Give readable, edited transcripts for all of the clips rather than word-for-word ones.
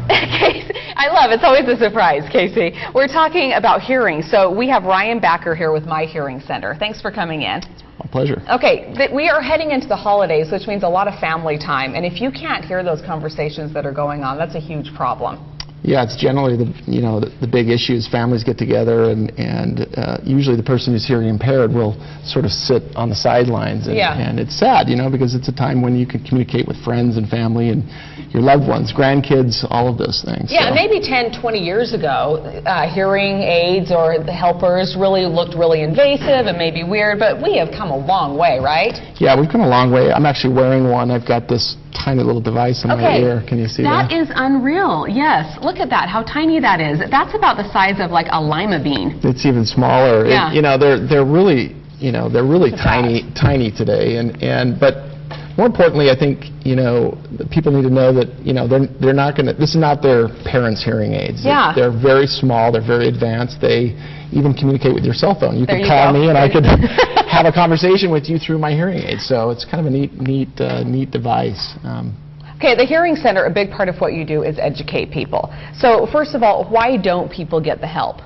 Casey, I love it. It's always a surprise, Casey. We're talking about hearing. So we have Ryan Backer here with My Hearing Center. Thanks for coming in. My pleasure. Okay, we are heading into the holidays, which means a lot of family time. And if you can't hear those conversations that are going on, that's a huge problem. Yeah, it's generally the big issue is families get together and usually the person who's hearing impaired will sort of sit on the sidelines and it's sad, because it's a time when you can communicate with friends and family and your loved ones, grandkids, all of those things. Yeah, so. Maybe 10, 20 years ago, hearing aids or the helpers really looked really invasive and maybe weird, but we have come a long way, right? Yeah, we've come a long way. I'm actually wearing one. I've got this tiny little device in my ear. Can you see that? That is unreal. Yes. Look at that. How tiny that is. That's about the size of like a lima bean. It's even smaller. Yeah. They're really tiny today. But more importantly, I think people need to know that they're not going to. This is not their parents' hearing aids. Yeah. They're very small. They're very advanced. They even communicate with your cell phone. You could call me and I could have a conversation with you through my hearing aid. So it's kind of a neat device. Okay, the Hearing Center, a big part of what you do is educate people. So first of all, why don't people get the help?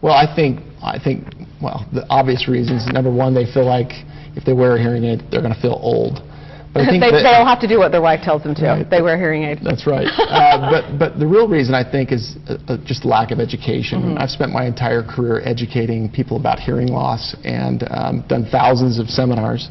Well, I think the obvious reasons. Number one, they feel like if they wear a hearing aid, they're going to feel old. But I think they don't have to do what their wife tells them to. Right. They wear hearing aids. That's right. But the real reason, I think, is just lack of education. Mm-hmm. I've spent my entire career educating people about hearing loss and done thousands of seminars.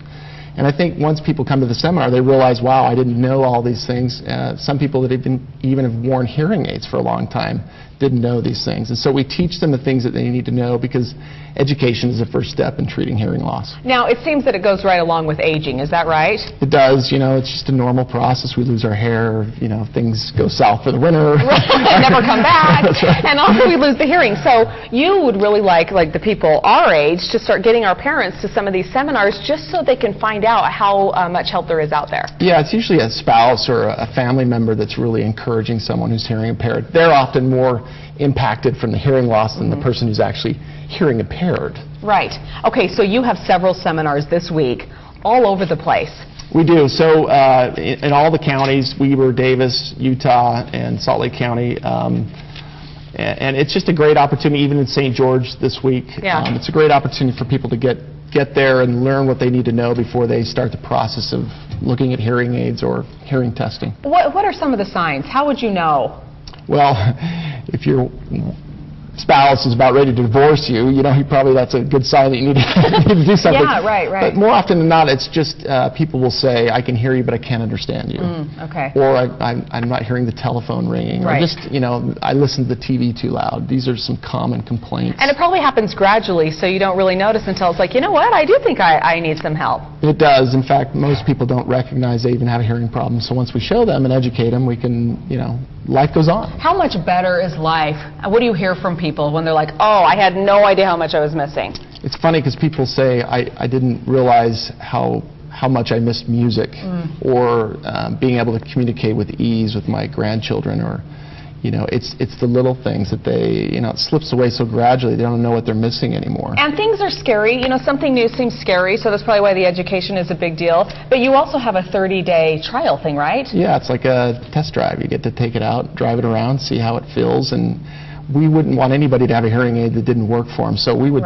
And I think once people come to the seminar, they realize, wow, I didn't know all these things. Some people that even have worn hearing aids for a long time didn't know these things. And so we teach them the things that they need to know because education is the first step in treating hearing loss. Now, it seems that it goes right along with aging. Is that right? It does. It's just a normal process. We lose our hair. Things go south for the winter. Never come back. That's right. And also we lose the hearing. So you would really like the people our age to start getting our parents to some of these seminars just so they can find out how much help there is out there. Yeah, it's usually a spouse or a family member that's really encouraging someone who's hearing impaired. They're often more impacted from the hearing loss than the person who's actually hearing impaired. Right. Okay, so you have several seminars this week all over the place. We do. So in all the counties, Weber, Davis, Utah, and Salt Lake County. And it's just a great opportunity, even in St. George this week. Yeah. It's a great opportunity for people to get there and learn what they need to know before they start the process of looking at hearing aids or hearing testing. What are some of the signs? How would you know? Well, if your spouse is about ready to divorce you, that's a good sign that you need to do something. Yeah, right. But more often than not, it's just people will say, I can hear you, but I can't understand you. Okay. Or I'm not hearing the telephone ringing. Right. Or just, I listen to the TV too loud. These are some common complaints. And it probably happens gradually, so you don't really notice until it's like, you know what, I do think I need some help. It does. In fact, most people don't recognize they even have a hearing problem. So once we show them and educate them, we can, life goes on. How much better is life? What do you hear from people when they're like, oh, I had no idea how much I was missing? It's funny because people say, I didn't realize how much I missed music or being able to communicate with ease with my grandchildren or, it's the little things that they, it slips away so gradually they don't know what they're missing anymore. And things are scary. Something new seems scary, so that's probably why the education is a big deal. But you also have a 30-day trial thing, right? Yeah, it's like a test drive. You get to take it out, drive it around, see how it feels, and we wouldn't want anybody to have a hearing aid that didn't work for them. So we would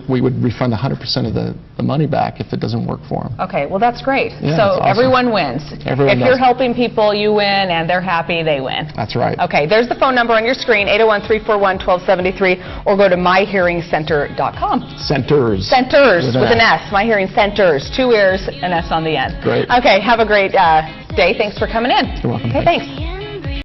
we would refund 100% of the money back if it doesn't work for them. Okay, well that's great. Yeah, so awesome. Everyone wins. Everyone if you're helping people, you win, and they're happy, they win. That's right. Okay, there's the phone number on your screen, 801-341-1273, or go to myhearingcenter.com. Centers. Centers with an S. My Hearing Centers, 2 ears, an S on the end. Great. Okay, have a great day. Thanks for coming in. You're welcome. Okay, thanks.